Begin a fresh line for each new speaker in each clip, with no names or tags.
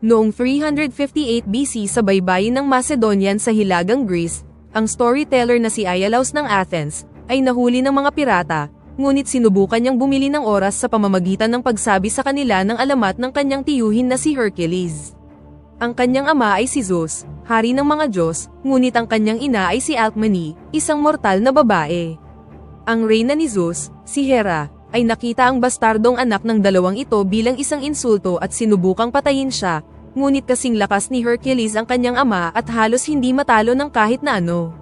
Noong 358 BC sa baybayin ng Macedonian sa Hilagang Greece, ang storyteller na si Iolaus ng Athens, ay nahuli ng mga pirata, ngunit sinubukan niyang bumili ng oras sa pamamagitan ng pagsabi sa kanila ng alamat ng kanyang tiyuhin na si Hercules. Ang kanyang ama ay si Zeus, hari ng mga Diyos, ngunit ang kanyang ina ay si Alcmene, isang mortal na babae. Ang reyna ni Zeus, si Hera, ay nakita ang bastardong anak ng dalawang ito bilang isang insulto at sinubukang patayin siya, ngunit kasing lakas ni Hercules ang kanyang ama at halos hindi matalo ng kahit na ano.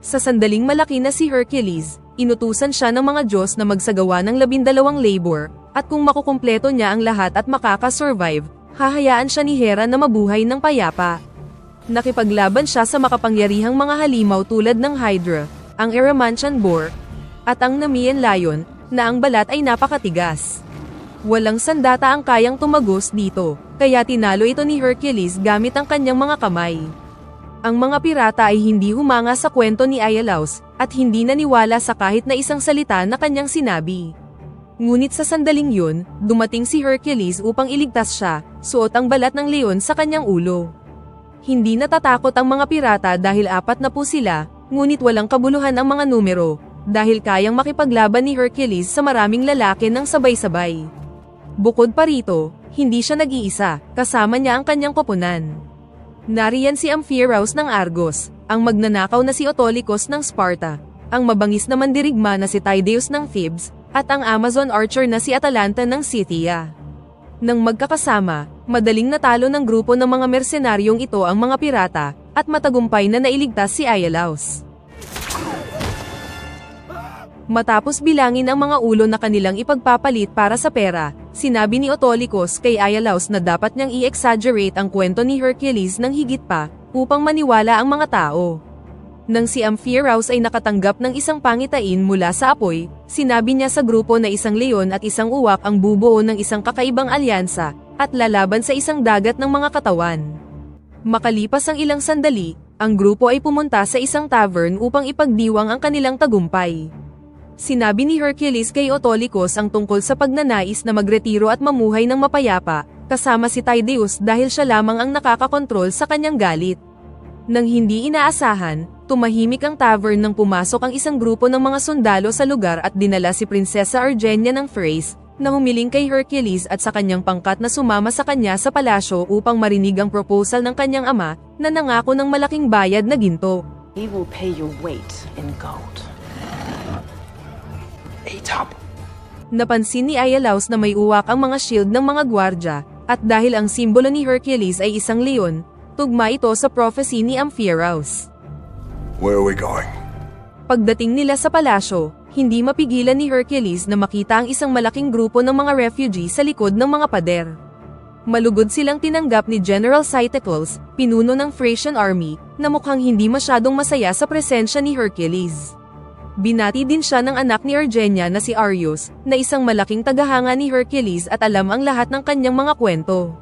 Sa sandaling malaki na si Hercules, inutusan siya ng mga Diyos na magsagawa ng 12 labor, at kung makukumpleto niya ang lahat at makakasurvive, hahayaan siya ni Hera na mabuhay ng payapa. Nakipaglaban siya sa makapangyarihang mga halimaw tulad ng Hydra, ang Erymantian Boar, at ang Nemean Lion, na ang balat ay napakatigas. Walang sandata ang kayang tumagos dito, kaya tinalo ito ni Hercules gamit ang kanyang mga kamay. Ang mga pirata ay hindi humanga sa kwento ni Iolaus, at hindi naniwala sa kahit na isang salita na kanyang sinabi. Ngunit sa sandaling yun, dumating si Hercules upang iligtas siya, suot ang balat ng leon sa kanyang ulo. Hindi natatakot ang mga pirata dahil 4 na po sila, ngunit walang kabuluhan ang mga numero, dahil kayang makipaglaban ni Hercules sa maraming lalaki ng sabay-sabay. Bukod pa rito, hindi siya nag-iisa, kasama niya ang kanyang koponan. Nariyan si Amphiaraus ng Argos, ang magnanakaw na si Autolycus ng Sparta, ang mabangis na mandirigma na si Tydeus ng Thebes, at ang Amazon archer na si Atalanta ng Scythia. Nang magkakasama, madaling natalo ng grupo ng mga mersenaryong ito ang mga pirata, at matagumpay na nailigtas si Iolaus. Matapos bilangin ang mga ulo na kanilang ipagpapalit para sa pera, sinabi ni Autolycus kay Iolaus na dapat niyang i-exaggerate ang kwento ni Hercules ng higit pa, upang maniwala ang mga tao. Nang si Amphiaraus ay nakatanggap ng isang pangitain mula sa apoy, sinabi niya sa grupo na isang leon at isang uwak ang bubuo ng isang kakaibang alyansa, at lalaban sa isang dagat ng mga katawan. Makalipas ang ilang sandali, ang grupo ay pumunta sa isang tavern upang ipagdiwang ang kanilang tagumpay. Sinabi ni Hercules kay Autolycus ang tungkol sa pagnanais na magretiro at mamuhay ng mapayapa, kasama si Tydeus dahil siya lamang ang nakakakontrol sa kanyang galit. Nang hindi inaasahan, tumahimik ang tavern nang pumasok ang isang grupo ng mga sundalo sa lugar at dinala si Prinsesa Argenia ng Thrace, na humiling kay Hercules at sa kanyang pangkat na sumama sa kanya sa palasyo upang marinig ang proposal ng kanyang ama, na nangako ng malaking bayad na ginto.
He will pay your weight in gold.
Napansin ni Iolaus na may uwak ang mga shield ng mga gwardya, at dahil ang simbolo ni Hercules ay isang leon, tugma ito sa prophecy ni Amphiaraus.
Where are we going?
Pagdating nila sa palasyo, hindi mapigilan ni Hercules na makita ang isang malaking grupo ng mga refugee sa likod ng mga pader. Malugod silang tinanggap ni General Cteocles, pinuno ng Thracian army, na mukhang hindi masyadong masaya sa presensya ni Hercules. Binati din siya ng anak ni Argenia na si Arius, na isang malaking tagahanga ni Hercules at alam ang lahat ng kanyang mga kwento.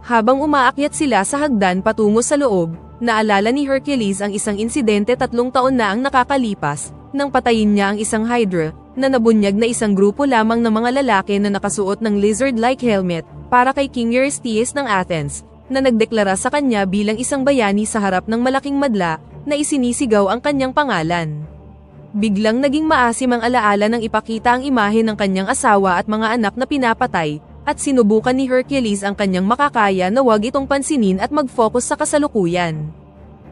Habang umaakyat sila sa hagdan patungo sa loob, naalala ni Hercules ang isang insidente 3 taon na ang nakakalipas, nang patayin niya ang isang Hydra, na nabunyag na isang grupo lamang ng mga lalaki na nakasuot ng lizard-like helmet, para kay King Eurystheus ng Athens, na nagdeklara sa kanya bilang isang bayani sa harap ng malaking madla, na isinisigaw ang kanyang pangalan. Biglang naging maasim ang alaala nang ipakita ang imahe ng kanyang asawa at mga anak na pinapatay, at sinubukan ni Hercules ang kanyang makakaya na wag itong pansinin at mag-focus sa kasalukuyan.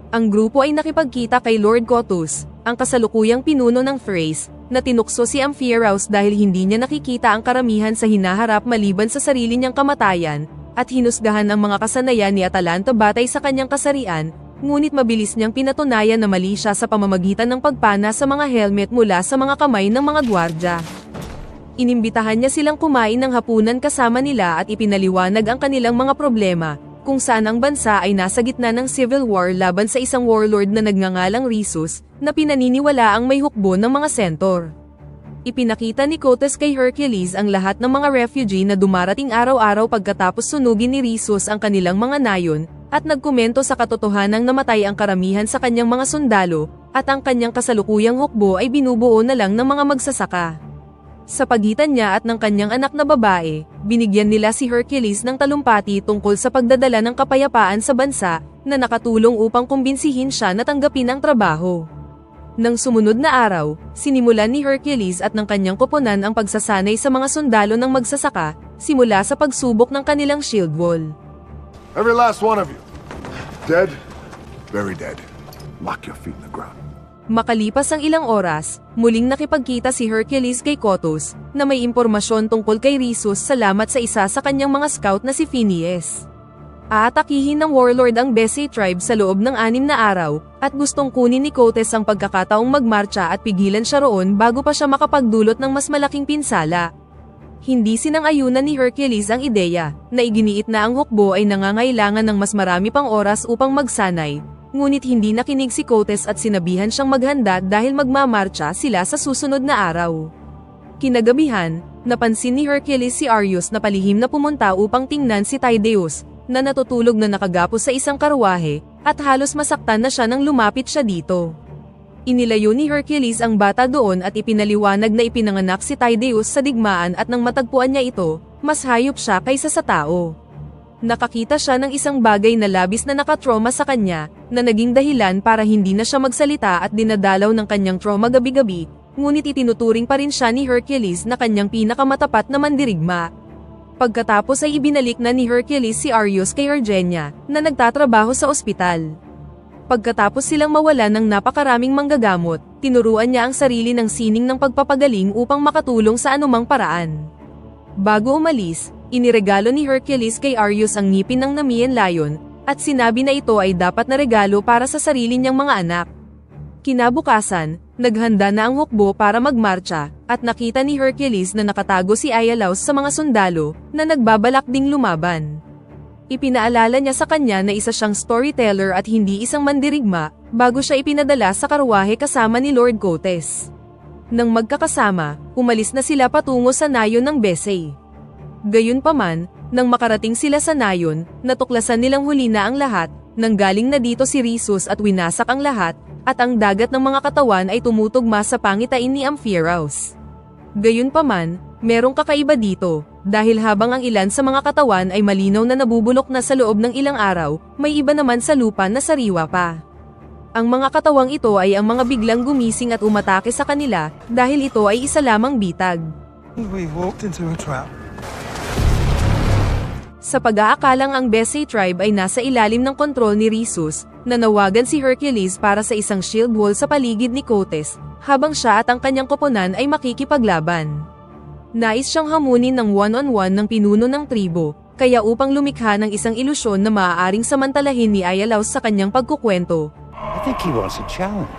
Ang grupo ay nakipagkita kay Lord Cottus, ang kasalukuyang pinuno ng Thrace, na tinukso si Amphiaraus dahil hindi niya nakikita ang karamihan sa hinaharap maliban sa sarili niyang kamatayan, at hinusgahan ang mga kasanayan ni Atalanta batay sa kanyang kasarian, ngunit mabilis niyang pinatunayan na mali siya sa pamamagitan ng pagpana sa mga helmet mula sa mga kamay ng mga gwardya. Inimbitahan niya silang kumain ng hapunan kasama nila at ipinaliwanag ang kanilang mga problema, kung saan ang bansa ay nasa gitna ng civil war laban sa isang warlord na nagngangalang Rhesus, na pinaniniwala ang may hukbo ng mga sentor. Ipinakita ni Cottus kay Hercules ang lahat ng mga refugee na dumarating araw-araw pagkatapos sunugin ni Rhesus ang kanilang mga nayon, at nagkomento sa katotohanang namatay ang karamihan sa kanyang mga sundalo, at ang kanyang kasalukuyang hukbo ay binubuo na lang ng mga magsasaka. Sa pagitan niya at ng kanyang anak na babae, binigyan nila si Hercules ng talumpati tungkol sa pagdadala ng kapayapaan sa bansa na nakatulong upang kumbinsihin siya na tanggapin ang trabaho. Nang sumunod na araw, sinimulan ni Hercules at ng kanyang koponan ang pagsasanay sa mga sundalo ng magsasaka, simula sa pagsubok ng kanilang shield wall.
Every last one of you. Dead? Very dead. Lock your feet in the ground.
Makalipas ang ilang oras, muling nakipagkita si Hercules kay Kotos, na may impormasyon tungkol kay Rhesus salamat sa isa sa kanyang mga scout na si Phineas. Aatakihin ng warlord ang Bessie tribe sa loob ng 6 na araw, at gustong kunin ni Kotes ang pagkakataong magmarcha at pigilan siya roon bago pa siya makapagdulot ng mas malaking pinsala. Hindi sinang-ayunan ni Hercules ang ideya, na iginiit na ang hukbo ay nangangailangan ng mas marami pang oras upang magsanay, ngunit hindi nakinig si Kotes at sinabihan siyang maghanda dahil magmamarcha sila sa susunod na araw. Kinagabihan, napansin ni Hercules si Arius na palihim na pumunta upang tingnan si Tydeus, na natutulog na nakagapos sa isang karwahe, at halos masaktan na siya nang lumapit siya dito. Inilayo ni Hercules ang bata doon at ipinaliwanag na ipinanganak si Tydeus sa digmaan at nang matagpuan niya ito, mas hayop siya kaysa sa tao. Nakakita siya ng isang bagay na labis na nakatrauma sa kanya, na naging dahilan para hindi na siya magsalita at dinadalaw ng kanyang trauma gabi-gabi, ngunit itinuturing pa rin siya ni Hercules na kanyang pinakamatapat na mandirigma. Pagkatapos ay ibinalik na ni Hercules si Arius kay Eugenia, na nagtatrabaho sa ospital. Pagkatapos silang mawala ng napakaraming manggagamot, tinuruan niya ang sarili ng sining ng pagpapagaling upang makatulong sa anumang paraan. Bago umalis, iniregalo ni Hercules kay Arius ang ngipin ng Nemean Lion, at sinabi na ito ay dapat na regalo para sa sarili niyang mga anak. Kinabukasan, naghanda na ang hukbo para magmarcha, at nakita ni Hercules na nakatago si Iolaus sa mga sundalo, na nagbabalak ding lumaban. Ipinaalala niya sa kanya na isa siyang storyteller at hindi isang mandirigma, bago siya ipinadala sa karwahe kasama ni Lord Kotes. Nang magkakasama, umalis na sila patungo sa nayon ng Bessie. Gayunpaman, nang makarating sila sa nayon, natuklasan nilang huli na ang lahat, nang galing na dito si Rhesus at winasak ang lahat, at ang dagat ng mga katawan ay tumutugma sa pangitain ni Amphiaraus. Gayunpaman, merong kakaiba dito, dahil habang ang ilan sa mga katawan ay malinaw na nabubulok na sa loob ng ilang araw, may iba naman sa lupa na sariwa pa. Ang mga katawang ito ay ang mga biglang gumising at umatake sa kanila, dahil ito ay isa lamang bitag.
We walked into a trap.
Sa pag-aakalang ang Bessie tribe ay nasa ilalim ng kontrol ni Rhesus, nanawagan si Hercules para sa isang shield wall sa paligid ni Kotes, habang siya at ang kanyang koponan ay makikipaglaban. Nais siyang hamunin ng one-on-one ng pinuno ng tribo, kaya upang lumikha ng isang ilusyon na maaaring samantalahin ni Iolaus sa kanyang pagkukwento,
I think he wants a challenge.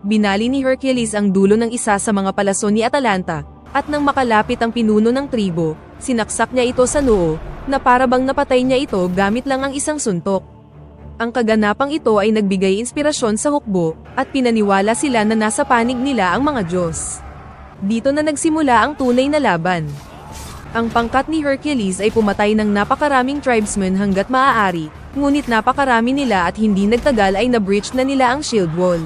binali ni Hercules ang dulo ng isa sa mga palason ni Atalanta, at nang makalapit ang pinuno ng tribo, sinaksak niya ito sa noo, na para bang napatay niya ito gamit lang ang isang suntok. Ang kaganapang ito ay nagbigay inspirasyon sa hukbo, at pinaniwala sila na nasa panig nila ang mga Diyos. Dito na nagsimula ang tunay na laban. Ang pangkat ni Hercules ay pumatay ng napakaraming tribesmen hanggat maaari, ngunit napakarami nila at hindi nagtagal ay na-breach na nila ang shield wall.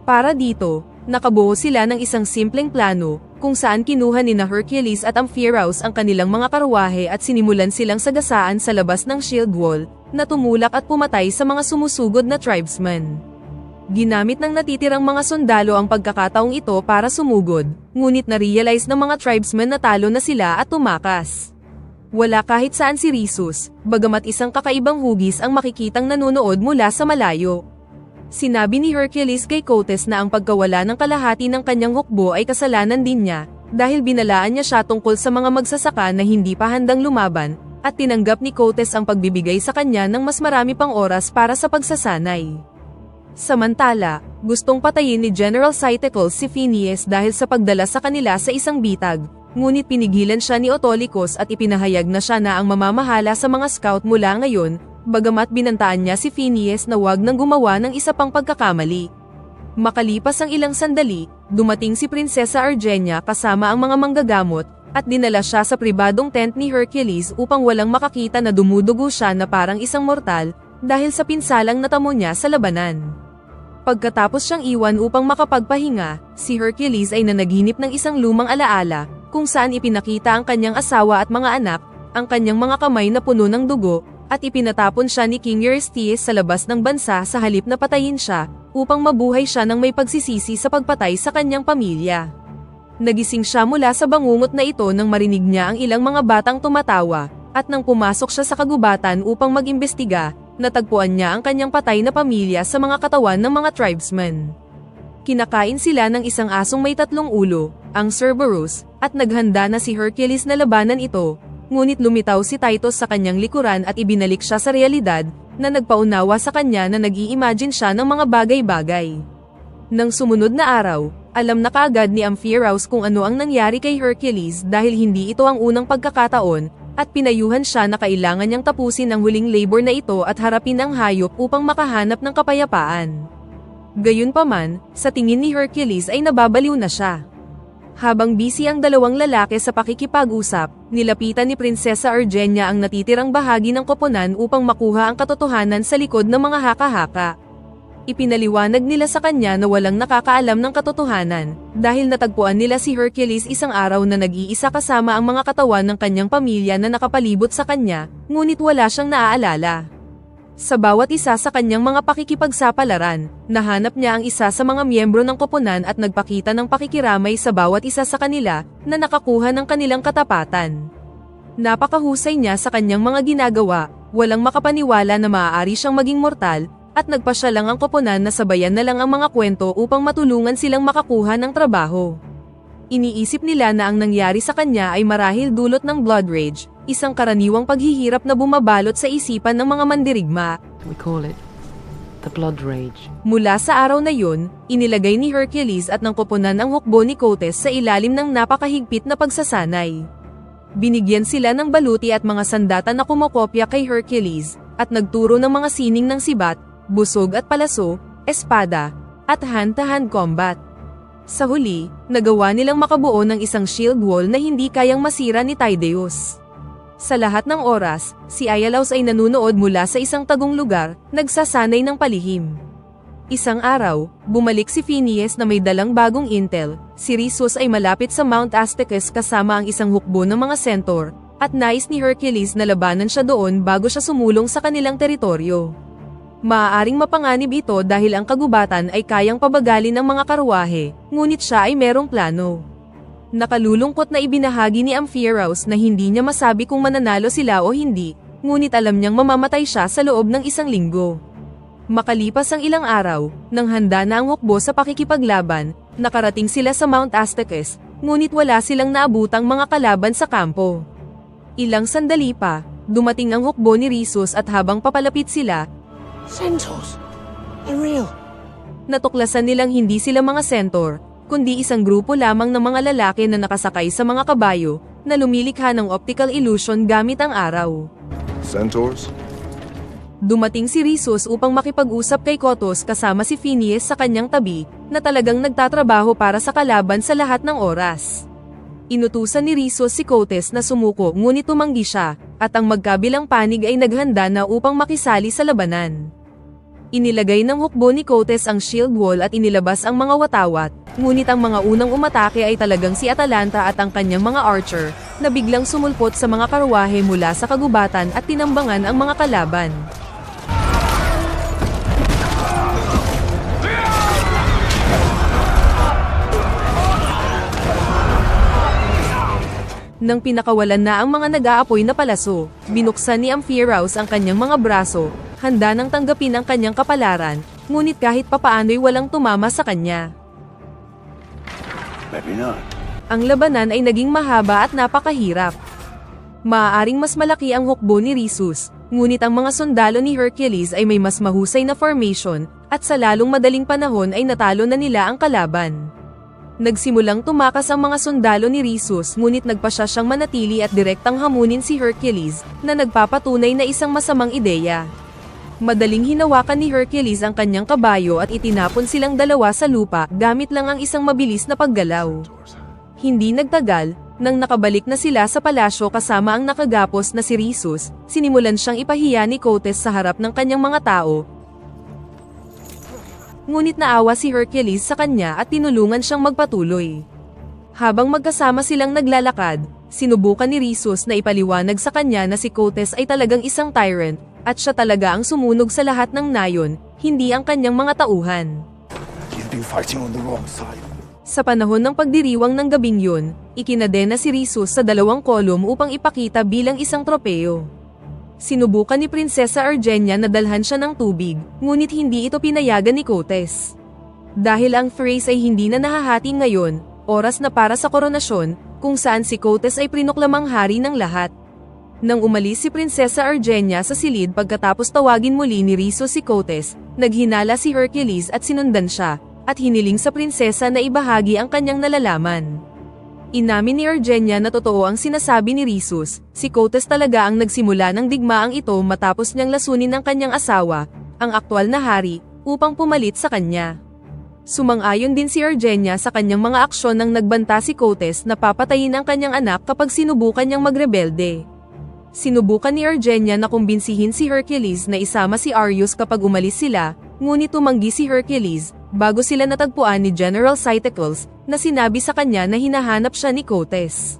Para dito, nakabuo sila ng isang simpleng plano, kung saan kinuha ni Hercules at Amphiaraus ang kanilang mga karwahe at sinimulan silang sagasaan sa labas ng shield wall, na tumulak at pumatay sa mga sumusugod na tribesmen. Ginamit ng natitirang mga sundalo ang pagkakataong ito para sumugod, ngunit na-realize ng mga tribesmen na talo na sila at tumakas. Wala kahit saan si Rhesus, bagamat isang kakaibang hugis ang makikitang nanonood mula sa malayo. Sinabi ni Hercules kay Kotes na ang pagkawala ng kalahati ng kanyang hukbo ay kasalanan din niya, dahil binalaan niya siya tungkol sa mga magsasaka na hindi pa handang lumaban, at tinanggap ni Kotes ang pagbibigay sa kanya ng mas marami pang oras para sa pagsasanay. Samantala, gustong patayin ni General Cytacles si Phineas dahil sa pagdala sa kanila sa isang bitag, ngunit pinigilan siya ni Autolycus at ipinahayag na siya na ang mamamahala sa mga scout mula ngayon, bagamat binantaan niya si Phineas na wag nang gumawa ng isa pang pagkakamali. Makalipas ang ilang sandali, dumating si Prinsesa Eugenia kasama ang mga manggagamot, at dinala siya sa pribadong tent ni Hercules upang walang makakita na dumudugo siya na parang isang mortal dahil sa pinsalang natamo niya sa labanan. Pagkatapos siyang iwan upang makapagpahinga, si Hercules ay nanaginip ng isang lumang alaala kung saan ipinakita ang kanyang asawa at mga anak, ang kanyang mga kamay na puno ng dugo, at ipinatapon siya ni King Eurystheus sa labas ng bansa sa halip na patayin siya upang mabuhay siya ng may pagsisisi sa pagpatay sa kanyang pamilya. Nagising siya mula sa bangungot na ito nang marinig niya ang ilang mga batang tumatawa, at nang pumasok siya sa kagubatan upang mag-imbestiga, natagpuan niya ang kanyang patay na pamilya sa mga katawan ng mga tribesmen. Kinakain sila ng isang asong may 3 ulo, ang Cerberus, at naghanda na si Hercules na labanan ito, ngunit lumitaw si Titus sa kanyang likuran at ibinalik siya sa realidad, na nagpaunawa sa kanya na nag-i-imagine siya ng mga bagay-bagay. Nang sumunod na araw, alam na kaagad ni Amphiaraus kung ano ang nangyari kay Hercules dahil hindi ito ang unang pagkakataon, at pinayuhan siya na kailangan niyang tapusin ang huling labor na ito at harapin ang hayop upang makahanap ng kapayapaan. Gayunpaman, sa tingin ni Hercules ay nababaliw na siya. Habang busy ang dalawang lalaki sa pakikipag-usap, nilapitan ni Prinsesa Eugenia ang natitirang bahagi ng koponan upang makuha ang katotohanan sa likod ng mga haka-haka. Ipinaliwanag nila sa kanya na walang nakakaalam ng katotohanan, dahil natagpuan nila si Hercules isang araw na nag-iisa kasama ang mga katawan ng kanyang pamilya na nakapalibot sa kanya, ngunit wala siyang naaalala. Sa bawat isa sa kanyang mga pakikipagsapalaran, nahanap niya ang isa sa mga miyembro ng koponan at nagpakita ng pakikiramay sa bawat isa sa kanila na nakakuha ng kanilang katapatan. Napakahusay niya sa kanyang mga ginagawa, walang makapaniwala na maaari siyang maging mortal, at nagpasya lang ang koponan na sabayan na lang ang mga kwento upang matulungan silang makakuha ng trabaho. Iniisip nila na ang nangyari sa kanya ay marahil dulot ng blood rage, isang karaniwang paghihirap na bumabalot sa isipan ng mga mandirigma.
We call it the blood rage.
Mula sa araw na yun, inilagay ni Hercules at ng koponan ang hukbo ni Cotes sa ilalim ng napakahigpit na pagsasanay. Binigyan sila ng baluti at mga sandata na kumokopya kay Hercules, at nagturo ng mga sining ng sibat, busog at palaso, espada, at hand-to-hand combat. Sa huli, nagawa nilang makabuo ng isang shield wall na hindi kayang masira ni Tydeus. Sa lahat ng oras, si Iolaus ay nanunood mula sa isang tagong lugar, nagsasanay ng palihim. Isang araw, bumalik si Phineas na may dalang bagong intel. Si Rhesus ay malapit sa Mount Astacus kasama ang isang hukbo ng mga centaur, at nais ni Hercules na labanan siya doon bago siya sumulong sa kanilang teritoryo. Maaaring mapanganib ito dahil ang kagubatan ay kayang pabagalin ng mga karwahe, ngunit siya ay merong plano. Nakalulungkot na ibinahagi ni Amphiaraus na hindi niya masabi kung mananalo sila o hindi, ngunit alam niyang mamamatay siya sa loob ng 1 linggo. Makalipas ang ilang araw, nang handa na ang hukbo sa pakikipaglaban, nakarating sila sa Mount Astacus, ngunit wala silang naabutang mga kalaban sa kampo. Ilang sandali pa, dumating ang hukbo ni Rhesus at habang papalapit sila,
Centaurs! They're real!
natuklasan nilang hindi sila mga centaur, kundi isang grupo lamang ng mga lalaki na nakasakay sa mga kabayo, na lumilikha ng optical illusion gamit ang araw.
Centaurs?
Dumating si Rhesus upang makipag-usap kay Cotos kasama si Phineas sa kanyang tabi, na talagang nagtatrabaho para sa kalaban sa lahat ng oras. Inutusan ni Rhesus si Cotes na sumuko ngunit tumanggi siya, at ang magkabilang panig ay naghanda na upang makisali sa labanan. Inilagay ng hukbo ni Cotes ang shield wall at inilabas ang mga watawat, ngunit ang mga unang umatake ay talagang si Atalanta at ang kanyang mga archer, na biglang sumulpot sa mga karwahe mula sa kagubatan at tinambangan ang mga kalaban. Nang pinakawalan na ang mga nag-aapoy na palaso, binuksan ni Amphiaraus ang kanyang mga braso, handa nang tanggapin ang kanyang kapalaran, ngunit kahit papaano'y walang tumama sa kanya.
Maybe not.
Ang labanan ay naging mahaba at napakahirap. Maaaring mas malaki ang hukbo ni Rhesus, ngunit ang mga sundalo ni Hercules ay may mas mahusay na formation, at sa lalong madaling panahon ay natalo na nila ang kalaban. Nagsimulang tumakas ang mga sundalo ni Rhesus ngunit nagpasya siyang manatili at direktang hamunin si Hercules, na nagpapatunay na isang masamang ideya. Madaling hinawakan ni Hercules ang kanyang kabayo at itinapon silang dalawa sa lupa gamit lang ang isang mabilis na paggalaw. Hindi nagtagal, Nang nakabalik na sila sa palasyo kasama ang nakagapos na si Rhesus, sinimulan siyang ipahiya ni Cotes sa harap ng kanyang mga tao. Ngunit naawa si Hercules sa kanya at tinulungan siyang magpatuloy. Habang magkasama silang naglalakad, sinubukan ni Rhesus na ipaliwanag sa kanya na si Cotes ay talagang isang tyrant, at siya talaga ang sumunog sa lahat ng nayon, hindi ang kanyang mga tauhan.
He's been fighting on the wrong side.
Sa panahon ng pagdiriwang ng gabing yun, ikinadena si Rhesus sa 2 kolum upang ipakita bilang isang tropeo. Sinubukan ni Prinsesa Argenia na dalhan siya ng tubig, ngunit hindi ito pinayagan ni Cotes. Dahil ang Thrace ay hindi na nahahati ngayon, oras na para sa koronasyon, kung saan si Cotes ay prinoklamang hari ng lahat. Nang umalis si Prinsesa Argenia sa silid pagkatapos tawagin muli ni Rhesus si Cotes, naghinala si Hercules at sinundan siya, at hiniling sa prinsesa na ibahagi ang kanyang nalalaman. Inamin ni Argenia na totoo ang sinasabi ni Rhesus, si Cotes talaga ang nagsimula ng digmaang ito matapos niyang lasunin ang kanyang asawa, ang aktwal na hari, upang pumalit sa kanya. Sumang-ayon din si Argenia sa kanyang mga aksyon nang nagbanta si Cotes na papatayin ang kanyang anak kapag sinubukan niyang magrebelde. Sinubukan ni Argenia na kumbinsihin si Hercules na isama si Arius kapag umalis sila, ngunit tumanggi si Hercules, bago sila natagpuan ni General Cytacles, na sinabi sa kanya na hinahanap siya ni Cotes.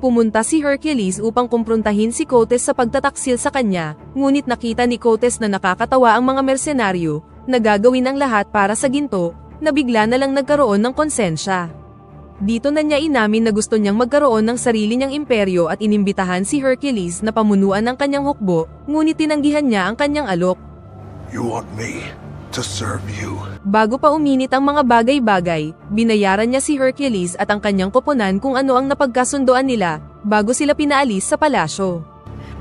Pumunta si Hercules upang kumprontahin si Cotes sa pagtataksil sa kanya, ngunit nakita ni Cotes na nakakatawa ang mga mersenaryo, na gagawin ang lahat para sa ginto, na bigla na lang nagkaroon ng konsensya. Dito na niya inamin na gusto niyang magkaroon ng sarili niyang imperyo at inimbitahan si Hercules na pamunuan ng kanyang hukbo, ngunit tinanggihan niya ang kanyang alok.
You want me to serve you?
Bago pa uminit ang mga bagay-bagay, binayaran niya si Hercules at ang kanyang koponan kung ano ang napagkasundoan nila, bago sila pinaalis sa palasyo.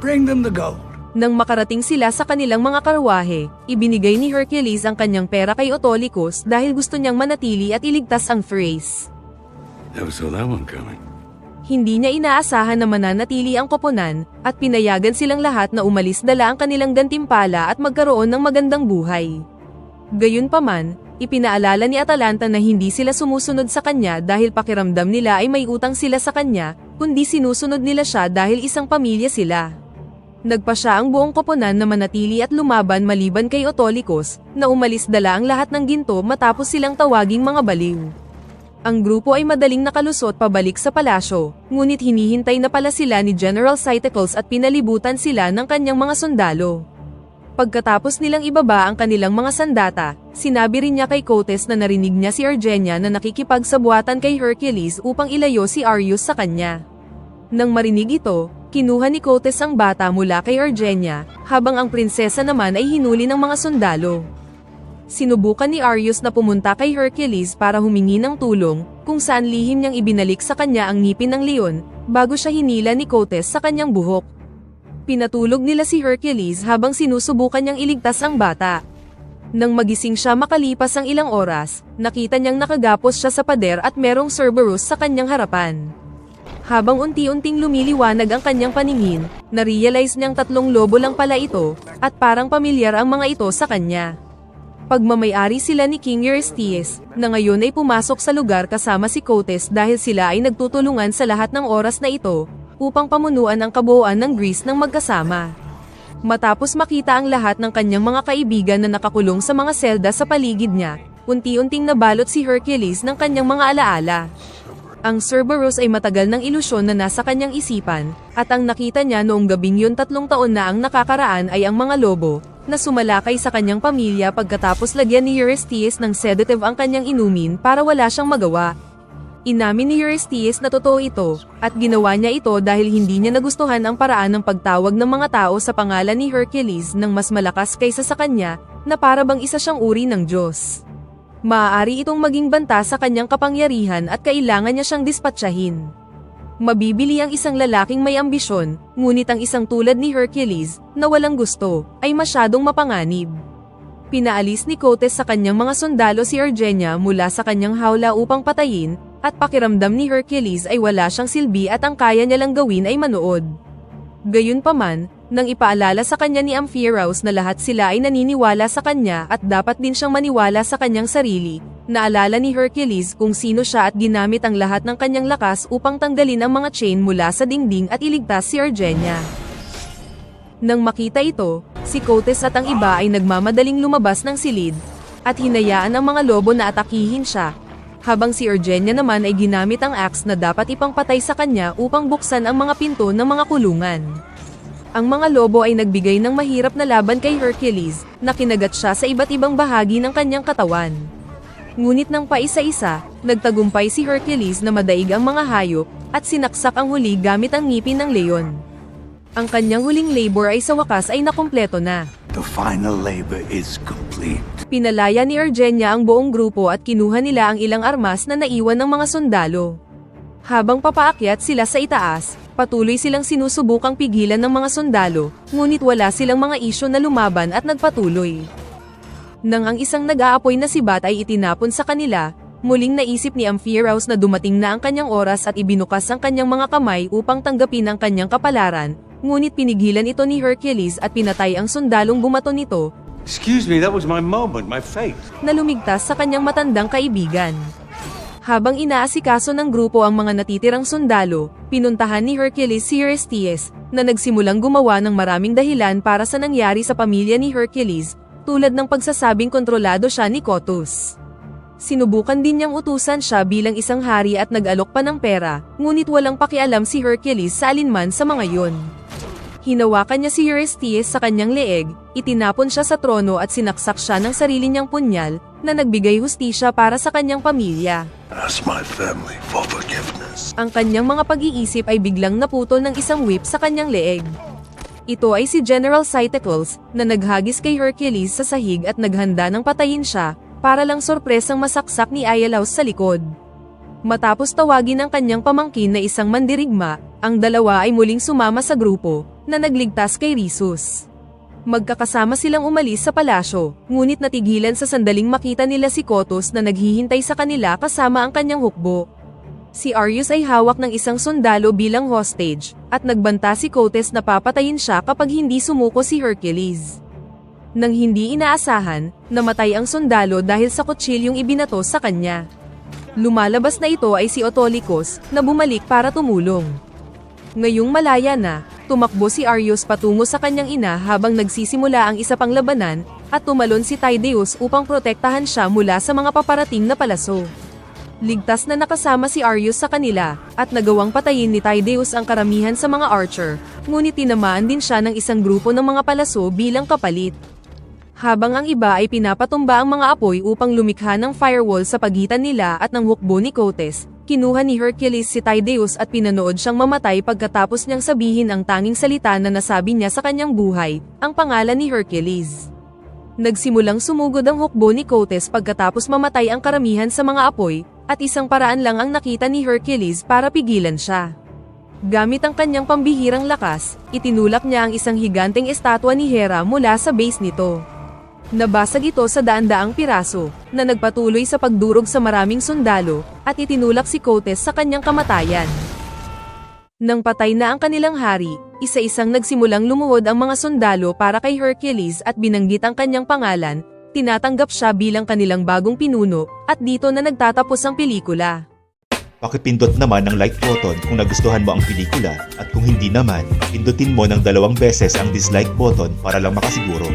Bring them the gold.
Nang makarating sila sa kanilang mga karwahe, ibinigay ni Hercules ang kanyang pera kay Autolycus dahil gusto niyang manatili at iligtas ang Thrace.
Never saw that one coming.
Hindi niya inaasahan na mananatili ang koponan, at pinayagan silang lahat na umalis dala ang kanilang gantimpala at magkaroon ng magandang buhay. Gayunpaman, ipinaalala ni Atalanta na hindi sila sumusunod sa kanya dahil pakiramdam nila ay may utang sila sa kanya, kundi sinusunod nila siya dahil isang pamilya sila. Nagpa siya ang buong koponan na manatili at lumaban maliban kay Autolycus, na umalis dala ang lahat ng ginto matapos silang tawaging mga baliw. Ang grupo ay madaling nakalusot pabalik sa palasyo, ngunit hinihintay na pala sila ni General Cytacles at pinalibutan sila ng kanyang mga sundalo. Pagkatapos nilang ibaba ang kanilang mga sandata, sinabi rin niya kay Cotes na narinig niya si Argenia na nakikipagsabuatan kay Hercules upang ilayo si Arius sa kanya. Nang marinig ito, kinuha ni Cotes ang bata mula kay Argenia, habang ang prinsesa naman ay hinuli ng mga sundalo. Sinubukan ni Arius na pumunta kay Hercules para humingi ng tulong, kung saan lihim niyang ibinalik sa kanya ang ngipin ng leon, bago siya hinila ni Cotes sa kanyang buhok. Pinatulog nila si Hercules habang sinusubukan niyang iligtas ang bata. Nang magising siya makalipas ang ilang oras, nakita niyang nakagapos siya sa pader at merong Cerberus sa kanyang harapan. Habang unti-unting lumiliwanag ang kanyang paningin, na-realize niyang 3 lobo lang pala ito, at parang pamilyar ang mga ito sa kanya. Pagmamayari sila ni King Eurystheus, na ngayon ay pumasok sa lugar kasama si Cotes dahil sila ay nagtutulungan sa lahat ng oras na ito, upang pamunuan ang kabuuan ng Greece ng magkasama. Matapos makita ang lahat ng kanyang mga kaibigan na nakakulong sa mga selda sa paligid niya, unti-unting nabalot si Hercules ng kanyang mga alaala. Ang Cerberus ay matagal ng ilusyon na nasa kanyang isipan, at ang nakita niya noong gabing yun 3 taon na ang nakakaraan ay ang mga lobo, na sumalakay sa kanyang pamilya pagkatapos lagyan ni Eurystheus ng sedative ang kanyang inumin para wala siyang magawa. Inamin ni Eurystheus na totoo ito, at ginawa niya ito dahil hindi niya nagustuhan ang paraan ng pagtawag ng mga tao sa pangalan ni Hercules ng mas malakas kaysa sa kanya, na para bang isa siyang uri ng Diyos. Maaari itong maging banta sa kanyang kapangyarihan at kailangan niya siyang dispatsahin. Mabibili ang isang lalaking may ambisyon, ngunit ang isang tulad ni Hercules, na walang gusto, ay masyadong mapanganib. Pinaalis ni Cotes sa kanyang mga sundalo si Argenia mula sa kanyang hawla upang patayin, at pakiramdam ni Hercules ay wala siyang silbi at ang kaya niya lang gawin ay manood. Gayunpaman, Nang ipaalala sa kanya ni Amphiaraus na lahat sila ay naniniwala sa kanya at dapat din siyang maniwala sa kanyang sarili, naalala ni Hercules kung sino siya at ginamit ang lahat ng kanyang lakas upang tanggalin ang mga chain mula sa dingding at iligtas si Argenia. Nang makita ito, si Cotes at ang iba ay nagmamadaling lumabas ng silid, at hinayaan ang mga lobo na atakihin siya, habang si Argenia naman ay ginamit ang axe na dapat ipangpatay sa kanya upang buksan ang mga pinto ng mga kulungan. Ang mga lobo ay nagbigay ng mahirap na laban kay Hercules, na kinagat siya sa iba't ibang bahagi ng kanyang katawan. Ngunit nang paisa-isa, nagtagumpay si Hercules na madaig ang mga hayop, at sinaksak ang huli gamit ang ngipin ng leon. Ang kanyang huling labor ay sa wakas ay nakumpleto na.
The final labor is complete.
Pinalaya ni Argenia ang buong grupo at kinuha nila ang ilang armas na naiwan ng mga sundalo. Habang papaakyat sila sa itaas, patuloy silang sinusubukang pigilan ng mga sundalo, ngunit wala silang mga isyu na lumaban at nagpatuloy. Nang ang isang nag-aapoy na sibat ay itinapon sa kanila, muling naisip ni Amphiaraus na dumating na ang kanyang oras at ibinukas ang kanyang mga kamay upang tanggapin ang kanyang kapalaran, ngunit pinigilan ito ni Hercules at pinatay ang sundalong bumato nito,
Excuse me, that was my moment, my fate.
na lumigtas sa kanyang matandang kaibigan. Habang inaasikaso ng grupo ang mga natitirang sundalo, pinuntahan ni Hercules si Eurystheus, na nagsimulang gumawa ng maraming dahilan para sa nangyari sa pamilya ni Hercules, tulad ng pagsasabing kontrolado siya ni Cottus. Sinubukan din niyang utusan siya bilang isang hari at nag-alok pa ng pera, ngunit walang pakialam si Hercules sa alinman sa mga yon. Hinawakan niya si Eurystheus sa kanyang leeg, itinapon siya sa trono at sinaksak siya ng sarili niyang punyal, na nagbigay hustisya para sa kanyang pamilya.
Ask my family for forgiveness.
Ang kanyang mga pag-iisip ay biglang naputol ng isang whip sa kanyang leeg. Ito ay si General Cytocles, na naghagis kay Hercules sa sahig at naghanda ng patayin siya, para lang sorpresang masaksak ni Iolaus sa likod. Matapos tawagin ang kanyang pamangkin na isang mandirigma, ang dalawa ay muling sumama sa grupo, na nagligtas kay Rhesus. Magkakasama silang umalis sa palasyo, ngunit natigilan sa sandaling makita nila si Cottus na naghihintay sa kanila kasama ang kanyang hukbo. Si Arius ay hawak ng isang sundalo bilang hostage, at nagbanta si Cotes na papatayin siya kapag hindi sumuko si Hercules. Nang hindi inaasahan, namatay ang sundalo dahil sa kutsilyong ibinato sa kanya. Lumalabas na ito ay si Autolycus, na bumalik para tumulong. Ngayong malaya na, tumakbo si Arius patungo sa kanyang ina habang nagsisimula ang isa pang labanan, at tumalon si Tydeus upang protektahan siya mula sa mga paparating na palaso. Ligtas na nakasama si Arius sa kanila, at nagawang patayin ni Tydeus ang karamihan sa mga archer, ngunit tinamaan din siya ng isang grupo ng mga palaso bilang kapalit. Habang ang iba ay pinapatumba ang mga apoy upang lumikha ng firewall sa pagitan nila at ng hukbo ni Cotes, kinuha ni Hercules si Tydeus at pinanood siyang mamatay pagkatapos niyang sabihin ang tanging salita na nasabi niya sa kanyang buhay, ang pangalan ni Hercules. Nagsimulang sumugod ang hukbo ni Cotes pagkatapos mamatay ang karamihan sa mga apoy, at isang paraan lang ang nakita ni Hercules para pigilan siya. Gamit ang kanyang pambihirang lakas, itinulak niya ang isang higanteng estatwa ni Hera mula sa base nito. Nabasag ito sa daan-daang piraso, na nagpatuloy sa pagdurog sa maraming sundalo, at itinulak si Cotes sa kanyang kamatayan. Nang patay na ang kanilang hari, isa-isang nagsimulang lumuhod ang mga sundalo para kay Hercules at binanggit ang kanyang pangalan, tinatanggap siya bilang kanilang bagong pinuno, at dito na nagtatapos ang pelikula.
Pakipindot naman ng like button kung nagustuhan mo ang pelikula at kung hindi naman, pindutin mo ng 2 beses ang dislike button para lang makasiguro.